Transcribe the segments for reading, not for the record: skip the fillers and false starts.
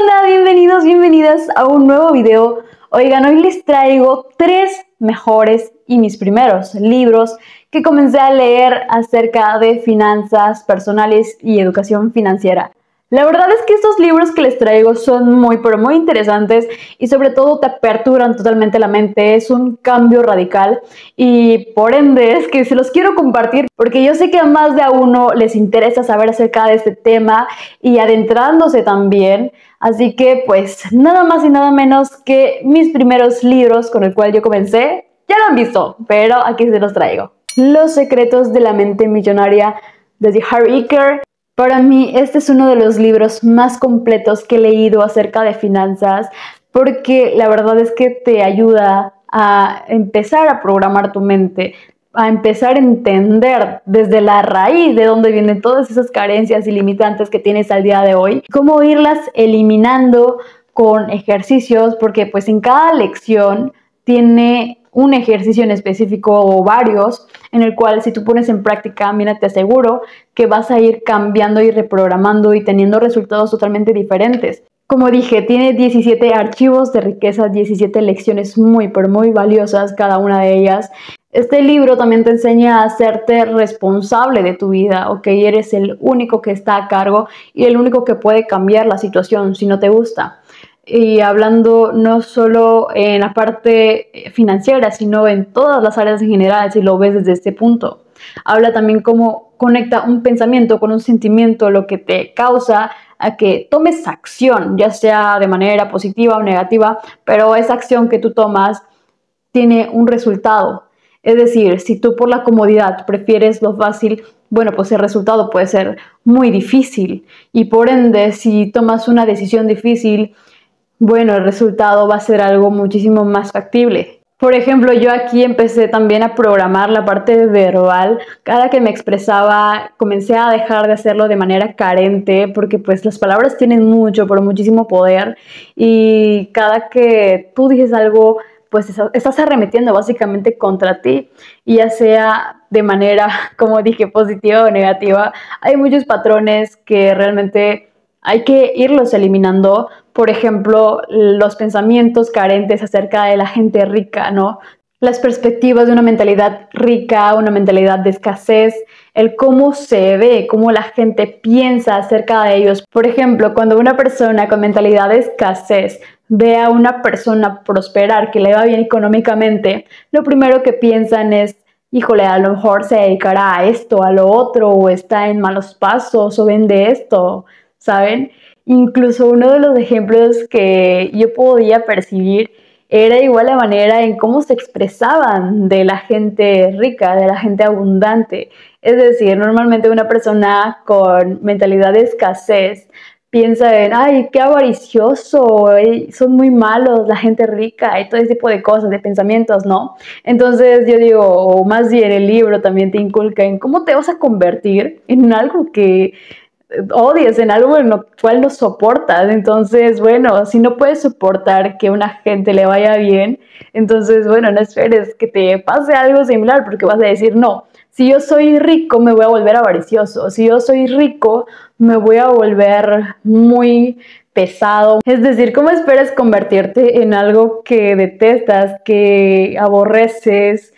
onda? Bienvenidos, bienvenidas a un nuevo video. Oigan, hoy les traigo 3 mejores y mis primeros libros que comencé a leer acerca de finanzas personales y educación financiera. La verdad es que estos libros que les traigo son muy, pero muy interesantes y sobre todo te aperturan totalmente la mente, es un cambio radical y por ende es que se los quiero compartir porque yo sé que a más de a uno les interesa saber acerca de este tema y adentrándose también. Así que pues nada más y nada menos que mis primeros libros con el cual yo comencé, ya lo han visto, pero aquí se los traigo. Los secretos de la mente millonaria de Harry Eker. Para mí este es uno de los libros más completos que he leído acerca de finanzas porque la verdad es que te ayuda a empezar a programar tu mente, a empezar a entender desde la raíz de dónde vienen todas esas carencias y limitantes que tienes al día de hoy, cómo irlas eliminando con ejercicios, porque pues en cada lección tiene un ejercicio en específico o varios en el cual si tú pones en práctica, mira, te aseguro que vas a ir cambiando y reprogramando y teniendo resultados totalmente diferentes. Como dije, tiene 17 archivos de riqueza, 17 lecciones muy, pero muy valiosas cada una de ellas. Este libro también te enseña a hacerte responsable de tu vida, ¿ok? Eres el único que está a cargo y el único que puede cambiar la situación si no te gusta. Y hablando no solo en la parte financiera, sino en todas las áreas en general, si lo ves desde este punto. Habla también cómo conecta un pensamiento con un sentimiento, lo que te causa a que tomes acción, ya sea de manera positiva o negativa, pero esa acción que tú tomas tiene un resultado. Es decir, si tú por la comodidad prefieres lo fácil, bueno, pues el resultado puede ser muy difícil y por ende, si tomas una decisión difícil, bueno, el resultado va a ser algo muchísimo más factible. Por ejemplo, yo aquí empecé también a programar la parte verbal. Cada que me expresaba, comencé a dejar de hacerlo de manera carente, porque pues las palabras tienen mucho, pero muchísimo poder. Y cada que tú dices algo, pues estás arremetiendo básicamente contra ti, y ya sea de manera, como dije, positiva o negativa. Hay muchos patrones que realmente hay que irlos eliminando. Por ejemplo, los pensamientos carentes acerca de la gente rica, ¿no? Las perspectivas de una mentalidad rica, una mentalidad de escasez, el cómo se ve, cómo la gente piensa acerca de ellos. Por ejemplo, cuando una persona con mentalidad de escasez ve a una persona prosperar, que le va bien económicamente, lo primero que piensan es: híjole, a lo mejor se dedicará a esto, a lo otro, o está en malos pasos, o vende esto, ¿saben? Incluso uno de los ejemplos que yo podía percibir era igual la manera en cómo se expresaban de la gente rica, de la gente abundante. Es decir, normalmente una persona con mentalidad de escasez piensa en: ay, qué avaricioso, son muy malos la gente rica, y todo ese tipo de cosas, de pensamientos, ¿no? Entonces yo digo, o más bien el libro también te inculca en cómo te vas a convertir en algo que odias, en algo en lo cual no soportas. Entonces, bueno, si no puedes soportar que a una gente le vaya bien, entonces, bueno, no esperes que te pase algo similar, porque vas a decir: no, si yo soy rico me voy a volver avaricioso, si yo soy rico me voy a volver muy pesado. Es decir, ¿cómo esperas convertirte en algo que detestas, que aborreces?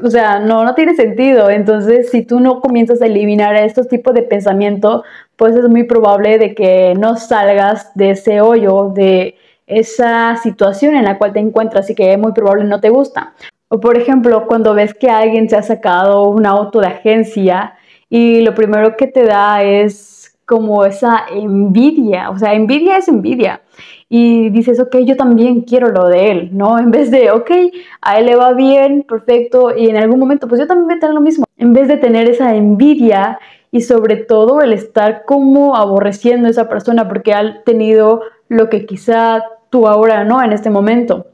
O sea, no tiene sentido. Entonces, si tú no comienzas a eliminar estos tipos de pensamiento, pues es muy probable de que no salgas de ese hoyo, de esa situación en la cual te encuentras y que es muy probable no te gusta. O por ejemplo, cuando ves que alguien se ha sacado un auto de agencia y lo primero que te da es como esa envidia, o sea, envidia es envidia. Y dices: ok, yo también quiero lo de él, ¿no? En vez de: ok, a él le va bien, perfecto, y en algún momento pues yo también voy a tener lo mismo. En vez de tener esa envidia y sobre todo el estar como aborreciendo a esa persona porque ha tenido lo que quizá tú ahora no en este momento.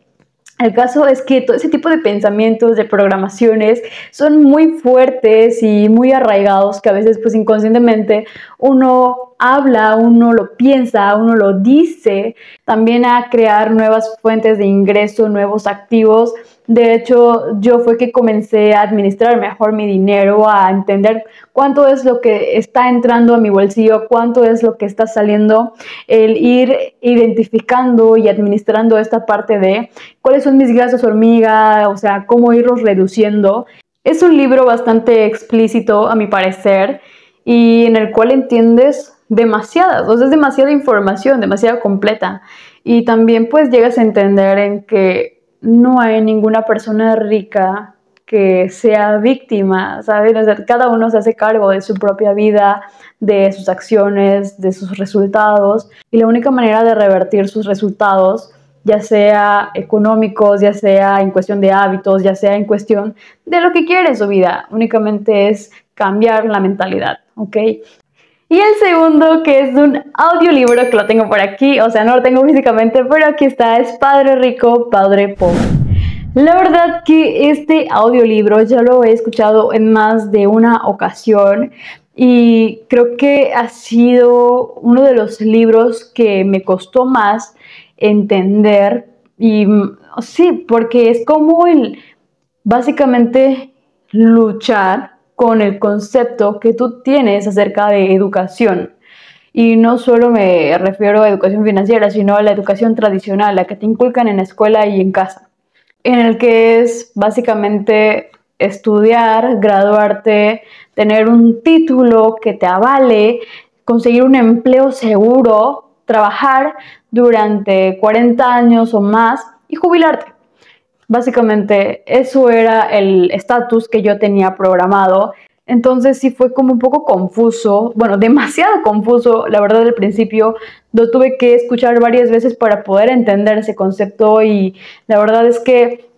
El caso es que todo ese tipo de pensamientos, de programaciones, son muy fuertes y muy arraigados, que a veces pues inconscientemente uno habla, uno lo piensa, uno lo dice, también a crear nuevas fuentes de ingreso, nuevos activos. De hecho, yo fue que comencé a administrar mejor mi dinero, a entender cuánto es lo que está entrando a mi bolsillo, cuánto es lo que está saliendo, el ir identificando y administrando esta parte de cuáles son mis gastos hormiga, o sea, cómo irlos reduciendo. Es un libro bastante explícito, a mi parecer, y en el cual entiendes demasiadas, o sea, es demasiada información, demasiado completa. Y también pues llegas a entender en que no hay ninguna persona rica que sea víctima, ¿sabes? O sea, cada uno se hace cargo de su propia vida, de sus acciones, de sus resultados, y la única manera de revertir sus resultados, ya sea económicos, ya sea en cuestión de hábitos, ya sea en cuestión de lo que quiere en su vida, únicamente es cambiar la mentalidad, ¿ok? Y el segundo, que es un audiolibro que lo tengo por aquí, o sea, no lo tengo físicamente, pero aquí está, es Padre Rico, Padre Pobre. La verdad que este audiolibro ya lo he escuchado en más de una ocasión y creo que ha sido uno de los libros que me costó más entender y sí, porque es como el básicamente luchar con el concepto que tú tienes acerca de educación. Y no solo me refiero a educación financiera, sino a la educación tradicional, la que te inculcan en la escuela y en casa, en el que es básicamente estudiar, graduarte, tener un título que te avale, conseguir un empleo seguro, trabajar durante 40 años o más y jubilarte. Básicamente, eso era el estatus que yo tenía programado. Entonces sí fue como un poco confuso, bueno, demasiado confuso, la verdad, al principio. Lo tuve que escuchar varias veces para poder entender ese concepto y la verdad es que,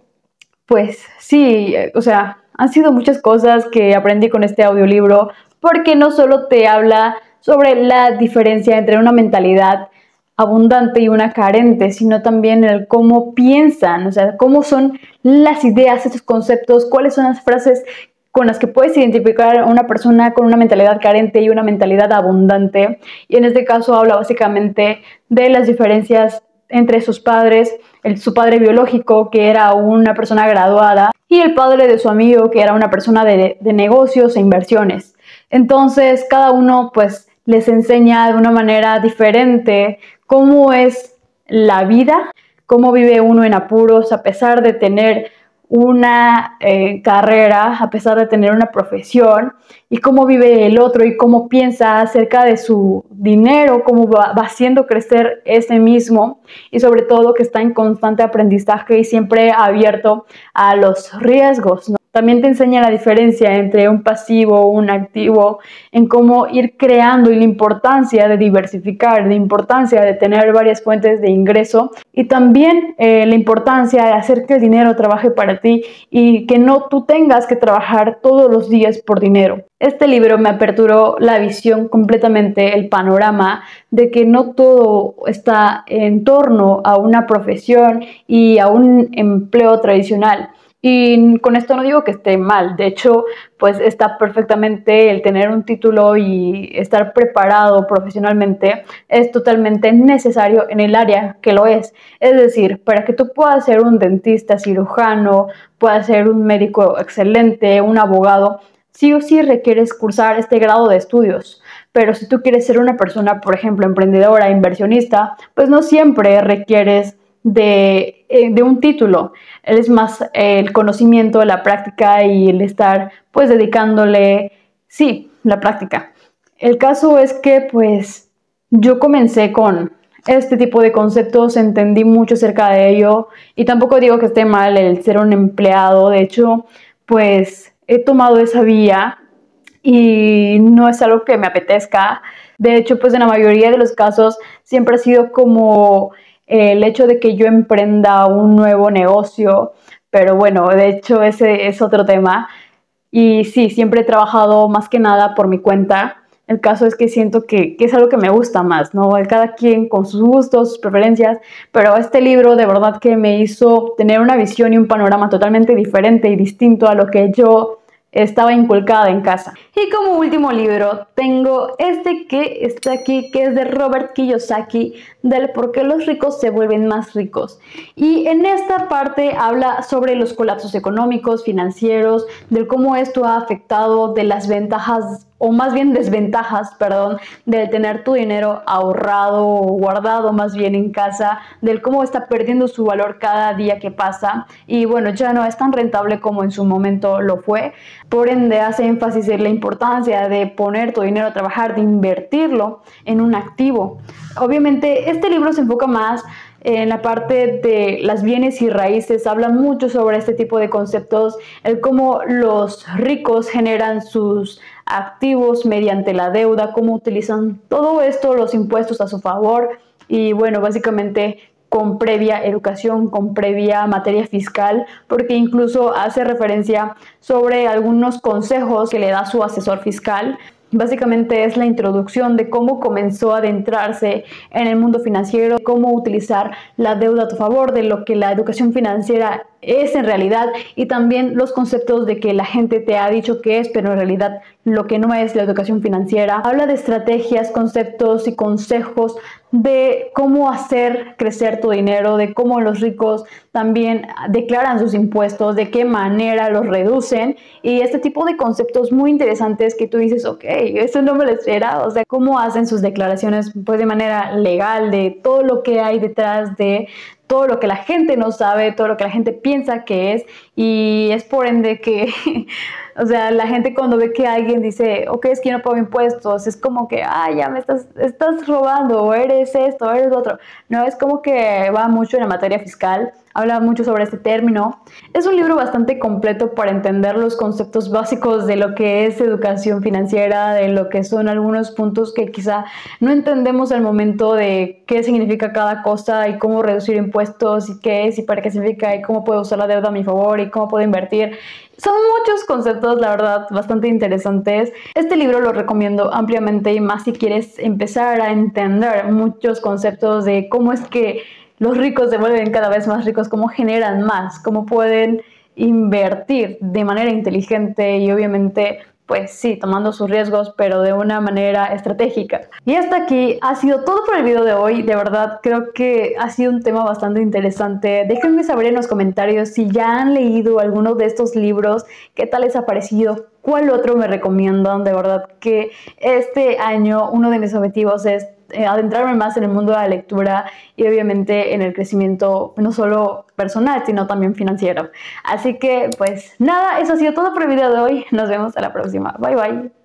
pues sí, o sea, han sido muchas cosas que aprendí con este audiolibro porque no solo te habla sobre la diferencia entre una mentalidad abundante y una carente, sino también el cómo piensan, o sea, cómo son las ideas, estos conceptos, cuáles son las frases con las que puedes identificar a una persona con una mentalidad carente y una mentalidad abundante. Y en este caso habla básicamente de las diferencias entre sus padres, su padre biológico, que era una persona graduada, y el padre de su amigo, que era una persona de negocios e inversiones. Entonces, cada uno pues les enseña de una manera diferente cómo es la vida, cómo vive uno en apuros a pesar de tener una carrera, a pesar de tener una profesión, y cómo vive el otro y cómo piensa acerca de su dinero, cómo va haciendo crecer ese mismo, y sobre todo que está en constante aprendizaje y siempre abierto a los riesgos, ¿no? También te enseña la diferencia entre un pasivo, un activo, en cómo ir creando y la importancia de diversificar, la importancia de tener varias fuentes de ingreso y también la importancia de hacer que el dinero trabaje para ti y que no tú tengas que trabajar todos los días por dinero. Este libro me aperturó la visión completamente, el panorama de que no todo está en torno a una profesión y a un empleo tradicional. Y con esto no digo que esté mal, de hecho, pues está perfectamente el tener un título y estar preparado profesionalmente es totalmente necesario en el área que lo es. Es decir, para que tú puedas ser un dentista, cirujano, puedas ser un médico excelente, un abogado, sí o sí requieres cursar este grado de estudios. Pero si tú quieres ser una persona, por ejemplo, emprendedora, inversionista, pues no siempre requieres de un título. Es más el conocimiento, la práctica y el estar pues dedicándole, sí, la práctica. El caso es que pues yo comencé con este tipo de conceptos, entendí mucho acerca de ello y tampoco digo que esté mal el ser un empleado. De hecho, pues he tomado esa vía y no es algo que me apetezca. De hecho, pues en la mayoría de los casos siempre ha sido como el hecho de que yo emprenda un nuevo negocio, pero bueno, de hecho ese es otro tema. Y sí, siempre he trabajado más que nada por mi cuenta. El caso es que siento que es algo que me gusta más, ¿no? Cada quien con sus gustos, sus preferencias, pero este libro de verdad que me hizo tener una visión y un panorama totalmente diferente y distinto a lo que yo estaba inculcada en casa. Y como último libro tengo este que está aquí, que es de Robert Kiyosaki, del por qué los ricos se vuelven más ricos. Y en esta parte habla sobre los colapsos económicos, financieros, de cómo esto ha afectado, de las ventajas o más bien desventajas, perdón, del tener tu dinero ahorrado o guardado más bien en casa, del cómo está perdiendo su valor cada día que pasa y bueno, ya no es tan rentable como en su momento lo fue. Por ende, hace énfasis en la importancia de poner tu dinero a trabajar, de invertirlo en un activo. Obviamente, este libro se enfoca más en la parte de las bienes y raíces, habla mucho sobre este tipo de conceptos, el cómo los ricos generan sus activos mediante la deuda, cómo utilizan todo esto, los impuestos a su favor y bueno, básicamente con previa educación, con previa materia fiscal, porque incluso hace referencia sobre algunos consejos que le da su asesor fiscal. Básicamente es la introducción de cómo comenzó a adentrarse en el mundo financiero, cómo utilizar la deuda a tu favor, de lo que la educación financiera es en realidad y también los conceptos de que la gente te ha dicho que es, pero en realidad lo que no es la educación financiera. Habla de estrategias, conceptos y consejos de cómo hacer crecer tu dinero, de cómo los ricos también declaran sus impuestos, de qué manera los reducen y este tipo de conceptos muy interesantes que tú dices, ok, eso no me lo esperaba, o sea, cómo hacen sus declaraciones pues de manera legal, de todo lo que hay detrás de todo lo que la gente no sabe, todo lo que la gente piensa que es y es por ende que, o sea, la gente cuando ve que alguien dice, ok, es que yo no pago impuestos, es como que, ya me estás robando, o eres esto, o eres lo otro. No, es como que va mucho en la materia fiscal, habla mucho sobre este término. Es un libro bastante completo para entender los conceptos básicos de lo que es educación financiera, de lo que son algunos puntos que quizá no entendemos al momento de qué significa cada cosa y cómo reducir impuestos y qué es y para qué significa y cómo puedo usar la deuda a mi favor y cómo puedo invertir. Son muchos conceptos, la verdad, bastante interesantes. Este libro lo recomiendo ampliamente y más si quieres empezar a entender muchos conceptos de cómo es que los ricos se vuelven cada vez más ricos, cómo generan más, cómo pueden invertir de manera inteligente y obviamente pues sí, tomando sus riesgos, pero de una manera estratégica. Y hasta aquí ha sido todo por el video de hoy. De verdad, creo que ha sido un tema bastante interesante. Déjenme saber en los comentarios si ya han leído alguno de estos libros, qué tal les ha parecido, cuál otro me recomiendan. De verdad que este año uno de mis objetivos es adentrarme más en el mundo de la lectura y obviamente en el crecimiento no solo personal, sino también financiero. Así que pues nada, eso ha sido todo por el video de hoy. Nos vemos a la próxima. Bye bye.